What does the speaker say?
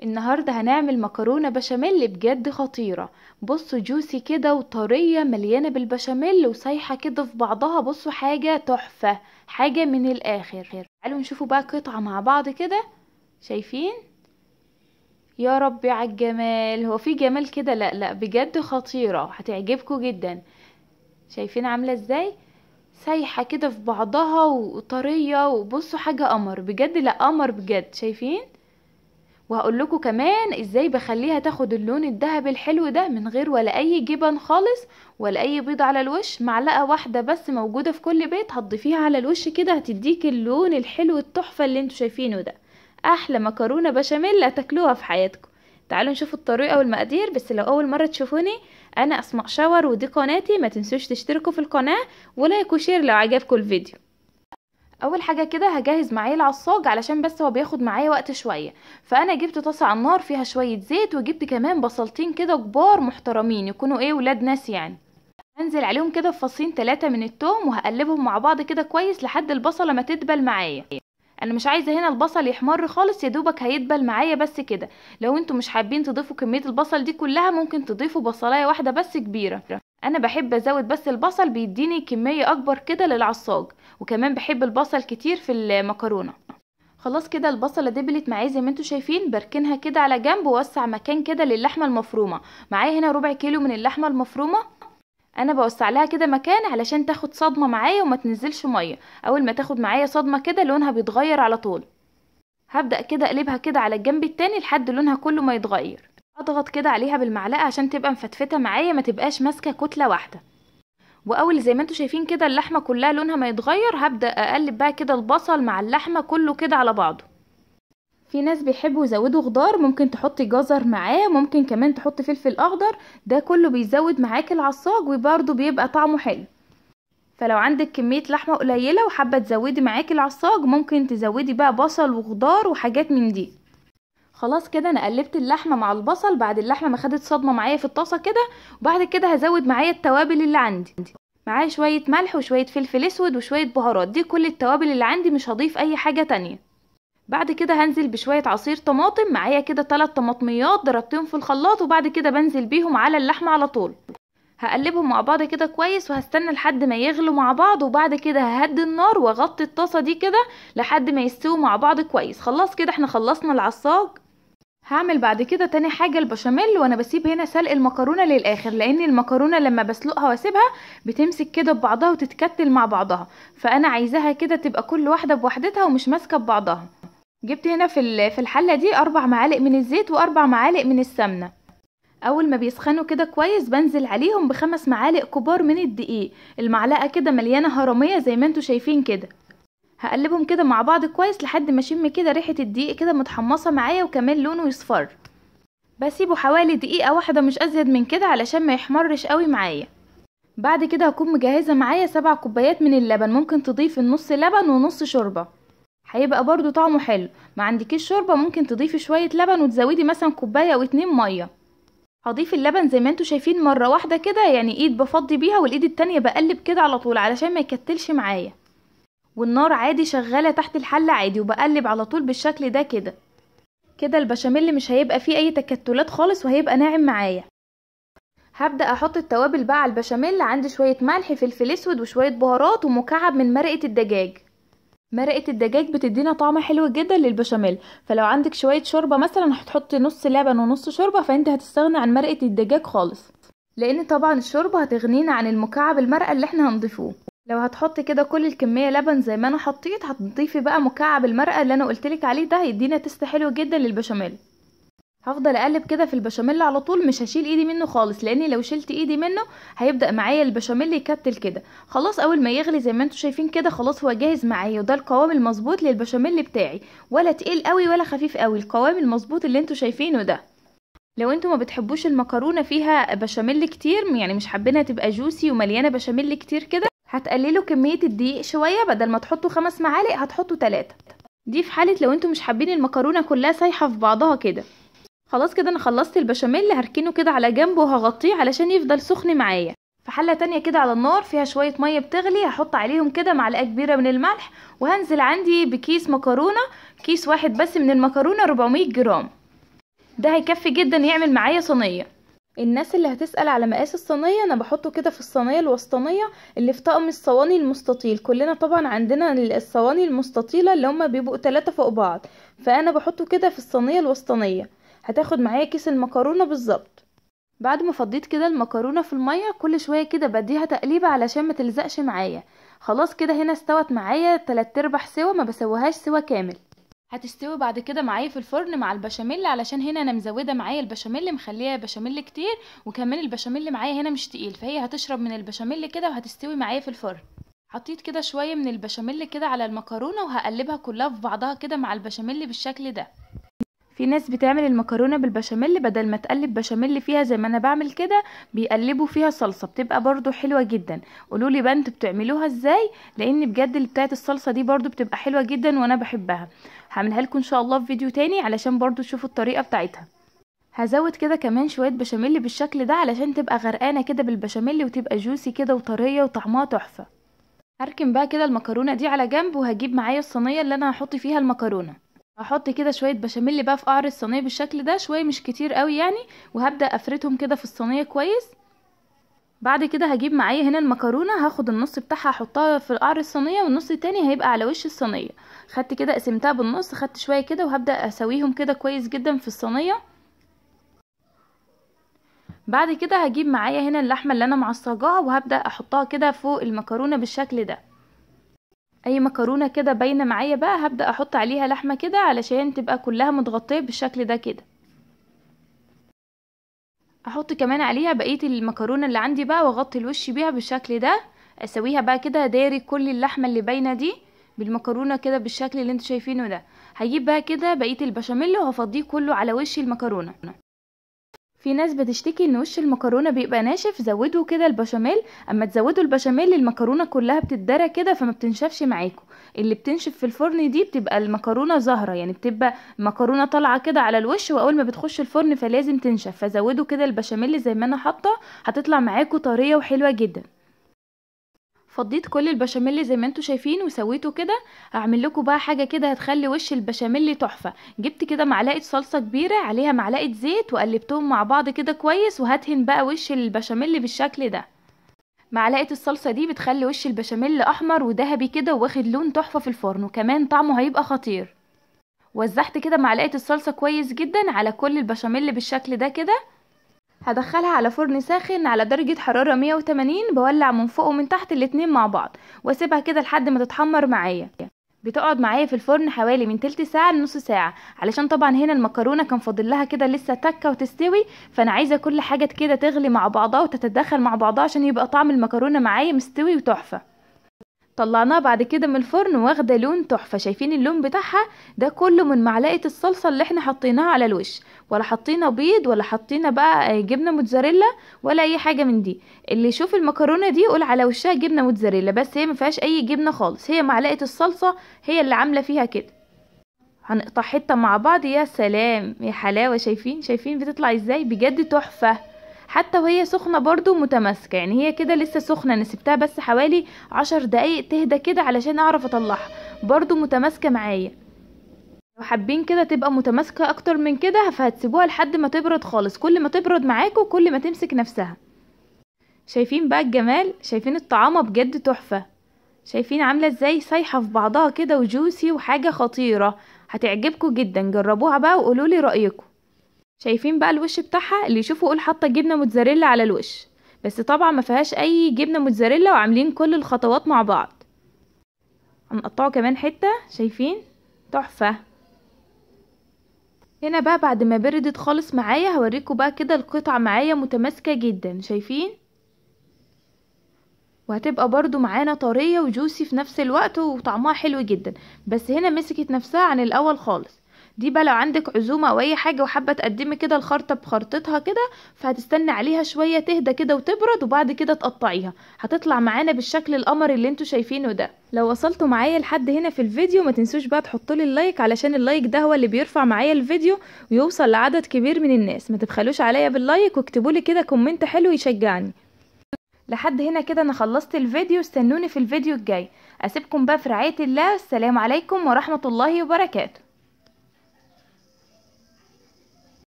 النهاردة هنعمل مكرونة بشاميل بجد خطيرة. بصوا جوسي كده وطرية مليانة بالبشاميل وسايحة كده في بعضها. بصوا حاجة تحفة، حاجة من الآخر. تعالوا نشوفوا بقى قطعة مع بعض كده. شايفين؟ يا ربي على الجمال. هو في جمال كده؟ لا لا، بجد خطيرة، هتعجبكم جدا. شايفين عاملة ازاي؟ سايحة كده في بعضها وطرية، وبصوا حاجة قمر بجد. لا قمر بجد. شايفين؟ وهقول لكم كمان ازاي بخليها تاخد اللون الذهبي الحلو ده من غير ولا اي جبن خالص ولا اي بيض على الوش. معلقه واحده بس موجوده في كل بيت هتضيفيها على الوش كده، هتديك اللون الحلو التحفه اللي انتوا شايفينه ده. احلى مكرونه بشاميل هتاكلوها في حياتكم. تعالوا نشوف الطريقه والمقادير. بس لو اول مره تشوفوني، انا اسماء شاور ودي قناتي. ما تنسوش تشتركوا في القناه ولايك وشير لو عجبكم الفيديو. اول حاجه كده هجهز معايا العصاج علشان بس هو بياخد معايا وقت شويه. فانا جبت طاسه على النار فيها شويه زيت، وجبت كمان بصلتين كده كبار محترمين يكونوا ولاد ناس يعني. هنزل عليهم كده في فصين 3 من التوم، وهقلبهم مع بعض كده كويس لحد البصله ما تدبل معايا. انا مش عايزه هنا البصل يحمر خالص، يا دوبك هيدبل معايا بس كده. لو انتوا مش حابين تضيفوا كميه البصل دي كلها، ممكن تضيفوا بصلايه واحده بس كبيره. انا بحب ازود بس البصل، بيديني كميه اكبر كده للعصاج، وكمان بحب البصل كتير في المكرونه. خلاص كده البصله دبلت معايا زي ما انتوا شايفين. بركنها كده على جنب ووسع مكان كده للحمه المفرومه. معايا هنا ربع كيلو من اللحمه المفرومه. انا بوسع لها كده مكان علشان تاخد صدمه معايا وما تنزلش ميه. اول ما تاخد معايا صدمه كده لونها بيتغير على طول. هبدأ كده اقلبها كده على الجنب التاني لحد لونها كله ما يتغير. اضغط كده عليها بالمعلقه عشان تبقى مفتفته معايا، ما تبقاش ماسكه كتله واحده. واول زي ما انتوا شايفين كده اللحمه كلها لونها ما يتغير، هبدأ اقلب بقى كده البصل مع اللحمه كله كده على بعضه. في ناس بيحبوا يزودوا خضار، ممكن تحطي جزر معاه، ممكن كمان تحطي فلفل اخضر. ده كله بيزود معاك العصاج وبرده بيبقى طعمه حلو. فلو عندك كمية لحمة قليلة وحابة تزودي معاكي العصاج، ممكن تزودي بقى بصل وخضار وحاجات من دي. خلاص كده انا قلبت اللحمة مع البصل بعد اللحمة ما خدت صدمة معايا في الطاسة كده. وبعد كده هزود معايا التوابل اللي عندي. معايا شوية ملح وشوية فلفل اسود وشوية بهارات. دي كل التوابل اللي عندي، مش هضيف اي حاجة تانية. بعد كده هنزل بشوية عصير طماطم. معايا كده 3 طماطميات ضربتهم في الخلاط، وبعد كده بنزل بيهم على اللحمة على طول. هقلبهم مع بعض كده كويس وهستنى لحد ما يغلوا مع بعض، وبعد كده ههدي النار واغطي الطاسه دي كده لحد ما يستووا مع بعض كويس. خلاص كده احنا خلصنا العصاج. هعمل بعد كده تاني حاجه البشاميل، وانا بسيب هنا سلق المكرونه للاخر، لان المكرونه لما بسلقها واسيبها بتمسك كده ببعضها وتتكتل مع بعضها. فانا عايزاها كده تبقى كل واحده بوحدتها ومش ماسكه ببعضها. جبت هنا في الحله دي 4 معالق من الزيت و4 معالق من السمنه. اول ما بيسخنوا كده كويس بنزل عليهم ب5 معالق كبار من الدقيق. المعلقه كده مليانه هرميه زي ما انتوا شايفين كده. هقلبهم كده مع بعض كويس لحد ما اشم كده ريحه الدقيق كده متحمصه معايا وكمان لونه يصفر. بسيبه حوالي دقيقه واحده مش ازيد من كده علشان ما يحمرش قوي معايا. بعد كده هكون مجهزه معايا 7 كوبايات من اللبن. ممكن تضيفي النص لبن ونص شوربه، هيبقى برضو طعمه حلو. ما عندكيش شوربه ممكن تضيفي شويه لبن وتزودي مثلا كوبايه او 2 ميه. هضيف اللبن زي ما انتوا شايفين مره واحده كده، يعني ايد بفضي بيها والايد التانية بقلب كده على طول علشان ما يكتلش معايا. والنار عادي شغاله تحت الحله عادي، وبقلب على طول بالشكل ده كده. كده البشاميل مش هيبقى فيه اي تكتلات خالص وهيبقى ناعم معايا. هبدا احط التوابل بقى على البشاميل. عندي شويه ملح فلفل اسود وشويه بهارات ومكعب من مرقه الدجاج. مرقه الدجاج بتدينا طعم حلو جدا للبشاميل. فلو عندك شويه شوربه مثلا هتحطي نص لبن ونص شوربه، فانت هتستغني عن مرقه الدجاج خالص، لان طبعا الشوربه هتغنينا عن المكعب المرقه اللي احنا هنضيفوه. لو هتحطي كده كل الكميه لبن زي ما انا حطيت، هتضيفي بقى مكعب المرقه اللي انا قلتلك عليه ده، هيدينا تست حلو جدا للبشاميل. هفضل اقلب كده في البشاميل على طول، مش هشيل ايدي منه خالص، لاني لو شلت ايدي منه هيبدا معايا البشاميل يكتل كده. خلاص اول ما يغلي زي ما انتوا شايفين كده خلاص هو جاهز معايا. وده القوام المظبوط للبشاميل بتاعي، ولا تقيل قوي ولا خفيف قوي، القوام المظبوط اللي انتوا شايفينه ده. لو انتوا ما بتحبوش المكرونه فيها بشاميل كتير، يعني مش حابينها تبقى جوسي ومليانه بشاميل كتير كده، هتقللوا كميه الدقيق شويه. بدل ما تحطوا 5 معالق هتحطوا 3. دي في حاله لو انتوا مش حابين المكرونه كلها سايحه في بعضها كده. خلاص كده انا خلصت البشاميل. هركنه كده على جنب وهغطيه علشان يفضل سخن معايا. في حله تانية كده على النار فيها شويه ميه بتغلي، هحط عليهم كده معلقه كبيره من الملح. وهنزل عندي بكيس مكرونه، كيس واحد بس من المكرونه 400 جرام. ده هيكفي جدا يعمل معايا صينيه. الناس اللي هتسأل على مقاس الصينية، انا بحطه كده في الصينية الوسطانية اللي في طقم الصواني المستطيل. كلنا طبعا عندنا الصواني المستطيلة اللي هما بيبقوا 3 فوق بعض، فانا بحطه كده في الصينية الوسطانية. هتاخد معايا كيس المكرونة بالظبط. بعد ما فضيت كده المكرونة في المية، كل شوية كده بديها تقليبة علشان ما تلزقش معايا. خلاص كده هنا استوت معايا 3/4 سوا، ما بسويهاش سوا كامل. هتستوي بعد كده معايا في الفرن مع البشاميل، علشان هنا انا مزوده معايا البشاميل، مخليها بشاميل كتير، وكمان البشاميل معايا هنا مش تقيل، فهي هتشرب من البشاميل كده وهتستوي معايا في الفرن. حطيت كده شويه من البشاميل كده على المكرونه، وهقلبها كلها في بعضها كده مع البشاميل بالشكل ده. في ناس بتعمل المكرونه بالبشاميل بدل ما تقلب بشاميل فيها زي ما انا بعمل كده، بيقلبوا فيها صلصه، بتبقى برضو حلوه جدا. قولولي بقى انتوا بتعملوها ازاي، لان بجد اللي بتاعت الصلصه دي برضو بتبقى حلوه جدا وانا بحبها. هعملها لكم ان شاء الله في فيديو تاني علشان برضو تشوفوا الطريقه بتاعتها. هزود كده كمان شويه بشاميل بالشكل ده علشان تبقى غرقانه كده بالبشاميل وتبقى جوسي كده وطريه وطعمها تحفه. هركن بقى كده المكرونه دي على جنب، وهجيب معايا الصينيه اللي انا هحط فيها المكرونه. هحط كده شويه بشاميل بقى في قعر الصينيه بالشكل ده، شويه مش كتير قوي يعني، وهبدا افردهم كده في الصينيه كويس. بعد كده هجيب معايا هنا المكرونه، هاخد النص بتاعها احطها في قعر الصينيه، والنص التاني هيبقى على وش الصينيه. خدت كده قسمتها بالنص، خدت شويه كده وهبدا اسويهم كده كويس جدا في الصينيه. بعد كده هجيب معايا هنا اللحمه اللي انا معصجاها، وهبدا احطها كده فوق المكرونه بالشكل ده. اي مكرونه كده باينه معايا بقى هبدا احط عليها لحمه كده علشان تبقى كلها متغطيه بالشكل ده كده. احط كمان عليها بقيه المكرونه اللي عندي بقى، واغطي الوش بيها بالشكل ده. اسويها بقى كده داري كل اللحمه اللي باينه دي بالمكرونه كده بالشكل اللي انتوا شايفينه ده. هجيب بقى كده بقيه البشاميل وهفضيه كله على وش المكرونه. في ناس بتشتكي ان وش المكرونه بيبقى ناشف، زودوا كده البشاميل. اما تزودوا البشاميل المكرونه كلها بتتدرى كده فما بتنشفش معاكم. اللي بتنشف في الفرن دي بتبقى المكرونه زهره، يعني بتبقى مكرونه طالعه كده على الوش، واول ما بتخش الفرن فلازم تنشف. فزودوا كده البشاميل زي ما انا حاطه، هتطلع معاكم طريه وحلوه جدا. فضيت كل البشاميل زي ما انتوا شايفين وسويته كده. هعمل لكم بقى حاجه كده هتخلي وش البشاميل تحفه. جبت كده معلقه صلصه كبيره عليها معلقه زيت، وقلبتهم مع بعض كده كويس، وهدهن بقى وش البشاميل بالشكل ده. معلقه الصلصه دي بتخلي وش البشاميل احمر وذهبي كده واخد لون تحفه في الفرن، وكمان طعمه هيبقى خطير. وزعت كده معلقه الصلصه كويس جدا على كل البشاميل بالشكل ده كده. هدخلها على فرن ساخن على درجة حرارة 180، بولع من فوق ومن تحت الاتنين مع بعض، واسيبها كده لحد ما تتحمر معايا. بتقعد معايا في الفرن حوالي من تلت ساعة لنص ساعة، علشان طبعا هنا المكرونة كان فاضل لها كده لسه تكة وتستوي، فانا عايزة كل حاجة كده تغلي مع بعضها وتتداخل مع بعضها عشان يبقى طعم المكرونة معايا مستوي وتحفة. طلعناها بعد كده من الفرن واخده لون تحفه. شايفين اللون بتاعها ده كله من معلقه الصلصه اللي احنا حطيناها على الوش، ولا حطينا بيض ولا حطينا بقى جبنه موتزاريلا ولا اي حاجه من دي. اللي يشوف المكرونه دي يقول على وشها جبنه موتزاريلا، بس هي ما فيهاش اي جبنه خالص، هي معلقه الصلصه هي اللي عامله فيها كده. هنقطع حته مع بعض. يا سلام يا حلاوه، شايفين بتطلع ازاي، بجد تحفه. حتى وهي سخنة برضو متماسكة، يعني هي كده لسه سخنة، انا سبتها بس حوالي 10 دقايق تهدى كده علشان اعرف اطلعها، برضو متماسكة معايا. لو حابين كده تبقى متماسكة اكتر من كده فهتسيبوها لحد ما تبرد خالص، كل ما تبرد معاكم كل ما تمسك نفسها. شايفين بقى الجمال، شايفين الطعامة بجد تحفة. شايفين عاملة ازاي سايحة في بعضها كده وجوسي وحاجة خطيرة، هتعجبكم جدا. جربوها بقى وقولولي رأيكم. شايفين بقى الوش بتاعها، اللي يشوفوا يقول حاطه جبنه موتزاريلا على الوش، بس طبعا ما فيهاش اي جبنه موتزاريلا، وعاملين كل الخطوات مع بعض. هنقطعه كمان حته، شايفين تحفه. هنا بقى بعد ما بردت خالص معايا هوريكم بقى كده القطعه معايا متماسكه جدا، شايفين، وهتبقى برضو معانا طريه وجوسي في نفس الوقت وطعمها حلو جدا. بس هنا مسكت نفسها عن الاول خالص. دي بقى لو عندك عزومه او اي حاجه وحابه تقدمي كده الخرطه بخرطتها كده، فهتستني عليها شويه تهدى كده وتبرد، وبعد كده تقطعيها هتطلع معانا بالشكل القمر اللي انتوا شايفينه ده. لو وصلتوا معايا لحد هنا في الفيديو ما تنسوش بقى تحطوا لي اللايك، علشان اللايك ده هو اللي بيرفع معايا الفيديو ويوصل لعدد كبير من الناس. ما تبخلوش عليا باللايك، واكتبوا لي كده كومنت حلو يشجعني. لحد هنا كده انا خلصت الفيديو، استنوني في الفيديو الجاي. اسيبكم بقى في رعاية الله، السلام عليكم ورحمة الله وبركاته.